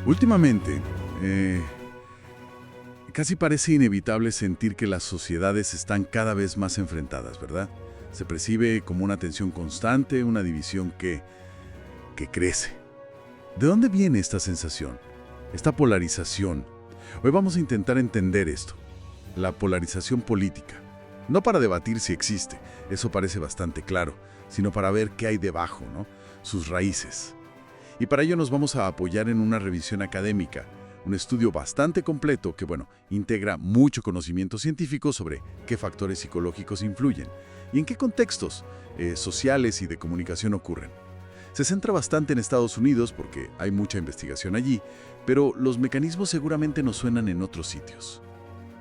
Últimamente, casi parece inevitable sentir que las sociedades están cada vez más enfrentadas, ¿verdad? Se percibe como una tensión constante, una división que crece. ¿De dónde viene esta sensación? Esta polarización. Hoy vamos a intentar entender esto. La polarización política. No para debatir si existe, eso parece bastante claro, sino para ver qué hay debajo, ¿no? Sus raíces. Y para ello nos vamos a apoyar en una revisión académica, un estudio bastante completo que, integra mucho conocimiento científico sobre qué factores psicológicos influyen y en qué contextos sociales y de comunicación ocurren. Se centra bastante en Estados Unidos porque hay mucha investigación allí, pero los mecanismos seguramente nos suenan en otros sitios.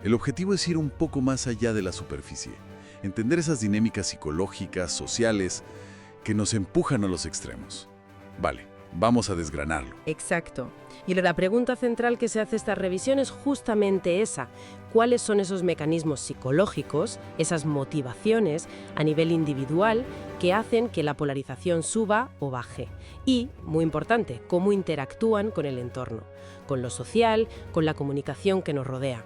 El objetivo es ir un poco más allá de la superficie, entender esas dinámicas psicológicas, sociales, que nos empujan a los extremos. Vale, vamos a desgranarlo. Exacto. Y la pregunta central que se hace esta revisión es justamente esa. ¿Cuáles son esos mecanismos psicológicos, esas motivaciones a nivel individual que hacen que la polarización suba o baje? Y, muy importante, cómo interactúan con el entorno, con lo social, con la comunicación que nos rodea.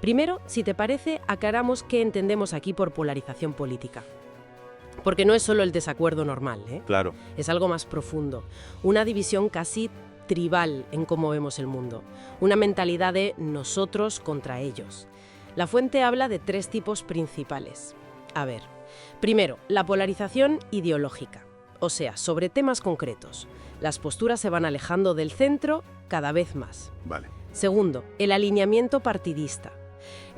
Primero, si te parece, aclaramos qué entendemos aquí por polarización política. Porque no es solo el desacuerdo normal, ¿eh? Claro. Es algo más profundo. Una división casi tribal en cómo vemos el mundo. Una mentalidad de nosotros contra ellos. La fuente habla de 3 tipos principales. A ver, primero, la polarización ideológica. O sea, sobre temas concretos. Las posturas se van alejando del centro cada vez más. Vale. Segundo, el alineamiento partidista.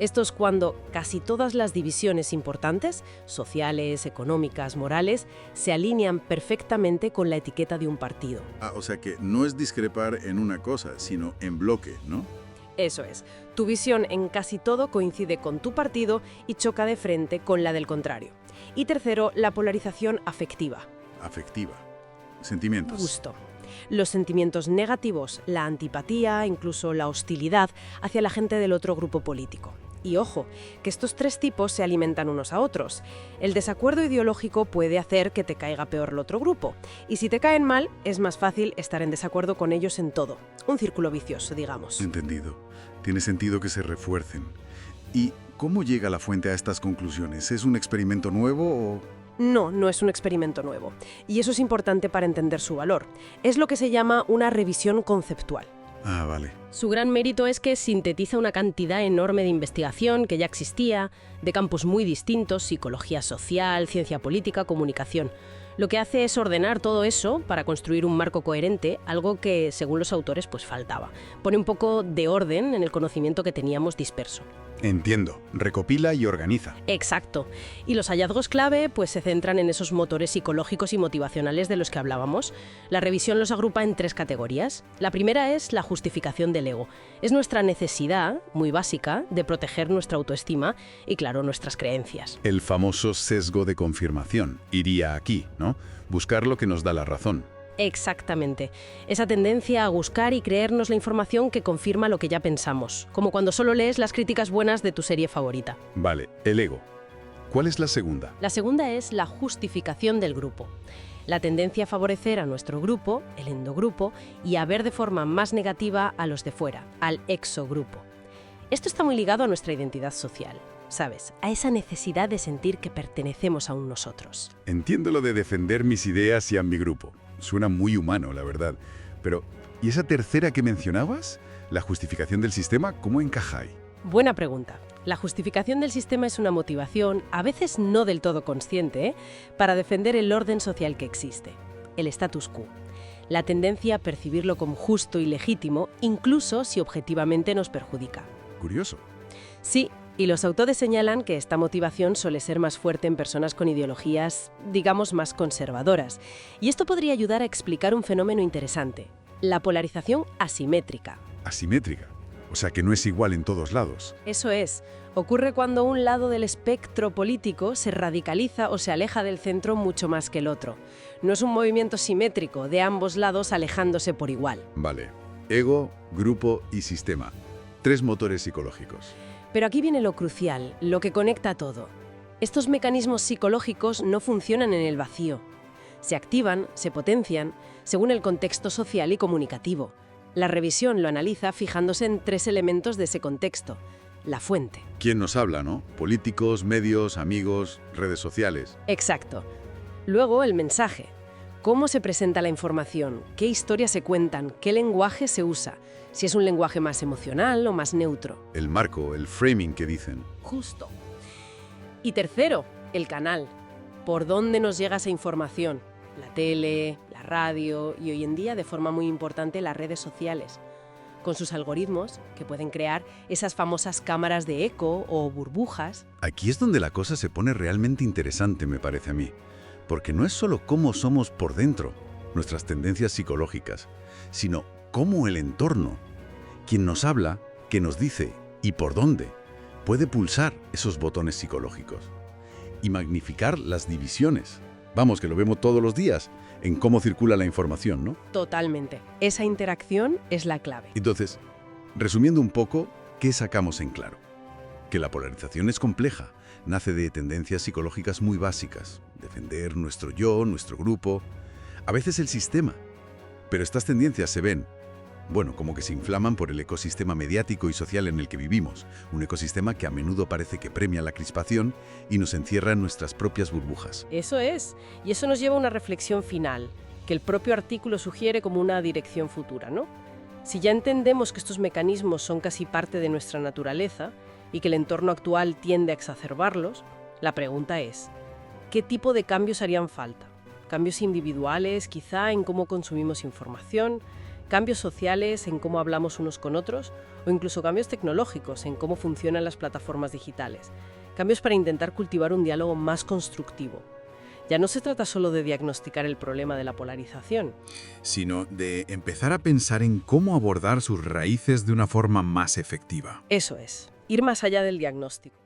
Esto es cuando casi todas las divisiones importantes, sociales, económicas, morales, se alinean perfectamente con la etiqueta de un partido. O sea que no es discrepar en una cosa, sino en bloque, ¿no? Eso es. Tu visión en casi todo coincide con tu partido y choca de frente con la del contrario. Y tercero, la polarización afectiva. Afectiva. Sentimientos. Justo. Los sentimientos negativos, la antipatía, incluso la hostilidad hacia la gente del otro grupo político. Y ojo, que estos 3 tipos se alimentan unos a otros. El desacuerdo ideológico puede hacer que te caiga peor el otro grupo. Y si te caen mal, es más fácil estar en desacuerdo con ellos en todo. Un círculo vicioso, digamos. Entendido. Tiene sentido que se refuercen. ¿Y cómo llega la fuente a estas conclusiones? ¿Es un experimento nuevo o...? No es un experimento nuevo. Y eso es importante para entender su valor. Es lo que se llama una revisión conceptual. Ah, vale. Su gran mérito es que sintetiza una cantidad enorme de investigación que ya existía, de campos muy distintos, psicología social, ciencia política, comunicación. Lo que hace es ordenar todo eso para construir un marco coherente, algo que, según los autores, faltaba. Pone un poco de orden en el conocimiento que teníamos disperso. Entiendo. Recopila y organiza. Exacto. Y los hallazgos clave se centran en esos motores psicológicos y motivacionales de los que hablábamos. La revisión los agrupa en 3 categorías. La primera es la justificación del ego. Es nuestra necesidad, muy básica, de proteger nuestra autoestima y, claro, nuestras creencias. El famoso sesgo de confirmación iría aquí, ¿no? Buscar lo que nos da la razón. Exactamente. Esa tendencia a buscar y creernos la información que confirma lo que ya pensamos, como cuando solo lees las críticas buenas de tu serie favorita. Vale, el ego. ¿Cuál es la segunda? La segunda es la justificación del grupo. La tendencia a favorecer a nuestro grupo, el endogrupo, y a ver de forma más negativa a los de fuera, al exogrupo. Esto está muy ligado a nuestra identidad social, ¿sabes? A esa necesidad de sentir que pertenecemos a un nosotros. Entiendo lo de defender mis ideas y a mi grupo. Suena muy humano, la verdad. Pero, ¿y esa tercera que mencionabas? ¿La justificación del sistema? ¿Cómo encaja ahí? Buena pregunta. La justificación del sistema es una motivación, a veces no del todo consciente, para defender el orden social que existe, el status quo. La tendencia a percibirlo como justo y legítimo, incluso si objetivamente nos perjudica. Curioso. Sí, y los autores señalan que esta motivación suele ser más fuerte en personas con ideologías, digamos, más conservadoras. Y esto podría ayudar a explicar un fenómeno interesante, la polarización asimétrica. Asimétrica. O sea que no es igual en todos lados. Eso es. Ocurre cuando un lado del espectro político se radicaliza o se aleja del centro mucho más que el otro. No es un movimiento simétrico de ambos lados alejándose por igual. Vale. Ego, grupo y sistema. 3 motores psicológicos. Pero aquí viene lo crucial, lo que conecta todo. Estos mecanismos psicológicos no funcionan en el vacío. Se activan, se potencian, según el contexto social y comunicativo. La revisión lo analiza fijándose en 3 elementos de ese contexto. La fuente. ¿Quién nos habla, no? Políticos, medios, amigos, redes sociales. Exacto. Luego, el mensaje. ¿Cómo se presenta la información? ¿Qué historias se cuentan? ¿Qué lenguaje se usa? Si es un lenguaje más emocional o más neutro. El marco, el framing que dicen. Justo. Y tercero, el canal. ¿Por dónde nos llega esa información? La tele, la radio y hoy en día, de forma muy importante, las redes sociales. Con sus algoritmos, que pueden crear esas famosas cámaras de eco o burbujas. Aquí es donde la cosa se pone realmente interesante, me parece a mí. Porque no es solo cómo somos por dentro, nuestras tendencias psicológicas, sino cómo el entorno, quien nos habla, qué nos dice y por dónde, puede pulsar esos botones psicológicos y magnificar las divisiones. Vamos, que lo vemos todos los días en cómo circula la información, ¿no? Totalmente. Esa interacción es la clave. Entonces, resumiendo un poco, ¿qué sacamos en claro? Que la polarización es compleja, nace de tendencias psicológicas muy básicas, defender nuestro yo, nuestro grupo, a veces el sistema. Pero estas tendencias se ven, bueno, como que se inflaman por el ecosistema mediático y social en el que vivimos, un ecosistema que a menudo parece que premia la crispación y nos encierra en nuestras propias burbujas. Eso es. Y eso nos lleva a una reflexión final, que el propio artículo sugiere como una dirección futura, ¿no? Si ya entendemos que estos mecanismos son casi parte de nuestra naturaleza y que el entorno actual tiende a exacerbarlos, la pregunta es, ¿qué tipo de cambios harían falta? Cambios individuales, quizá en cómo consumimos información, cambios sociales en cómo hablamos unos con otros, o incluso cambios tecnológicos en cómo funcionan las plataformas digitales. Cambios para intentar cultivar un diálogo más constructivo. Ya no se trata solo de diagnosticar el problema de la polarización, sino de empezar a pensar en cómo abordar sus raíces de una forma más efectiva. eso es, ir más allá del diagnóstico.